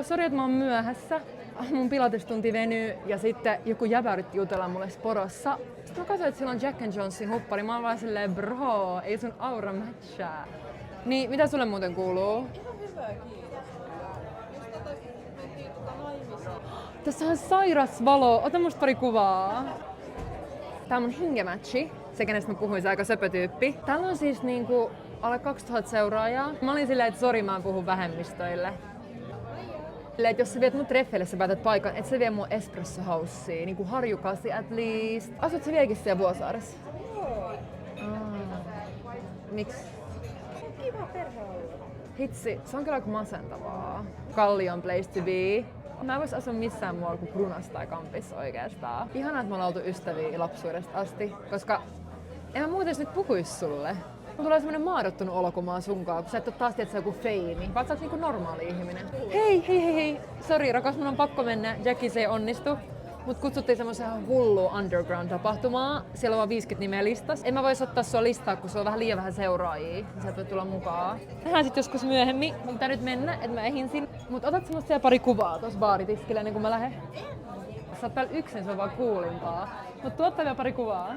sori, että mä oon myöhässä. Mun pilatestunti venyy ja sitten joku jäbä yritti jutella mulle Sporossa. Sitten mä katsoin, että sillä on Jack and Jonesin huppari. Mä oon vaan silleen, bro, ei sun aura matchaa. Niin, mitä sulle muuten kuuluu? Ihan hyvä, kiitos. Just mentiin naimisiin. Tässä on sairas valo. Ota musta pari kuvaa. Tää on mun hingematchi. Se, kenestä mä puhuin, se aika söpötyyppi. Täällä on siis niinku alle 2000 seuraajaa. Mä olin silleen, että sori, mä puhun vähemmistöille. Silleen, että jos sä viet mun treffeille, sä päätät paikan, et sä vie mun espresso housia, niinku harjukasi at least. Asut sä vieläkin siellä Vuosaaressa? Joo. Miksi? Kiva perhealue. Hitsi, se on kyllä aika masentavaa. Kallion place to be. Mä en vois asua missään muualla kuin Brunassa tai Kampissa oikeastaan. Ihanaa, että me ollaan oltu ystäviä lapsuudesta asti, koska en mä muuten nyt puhuis sulle. Mulla tulee semmonen maadottunut olo, kun mä oon sunkaan, kun sä et oo taas tietysti joku feini, vaan sä oot niinku normaali ihminen. Hei. Sori rakas, mun on pakko mennä. Jackie se ei onnistu. Mut kutsuttiin semmoiseen hulluun underground-tapahtumaan. Siellä on vaan 50 nimeä listas. En mä vois ottaa sua listaa, kun sulla on vähän liian vähän seuraajia. Sä voi tulla mukaan. Nähdään sit joskus myöhemmin. Mun pitää nyt mennä, et mä ehinsin. Mut otat semmoista pari kuvaa tossa baaritiskillä ennen kuin mä lähden? Sä oot täällä yksin, se on vaan kuulimpaa. Mut tuottaa vielä pari kuvaa.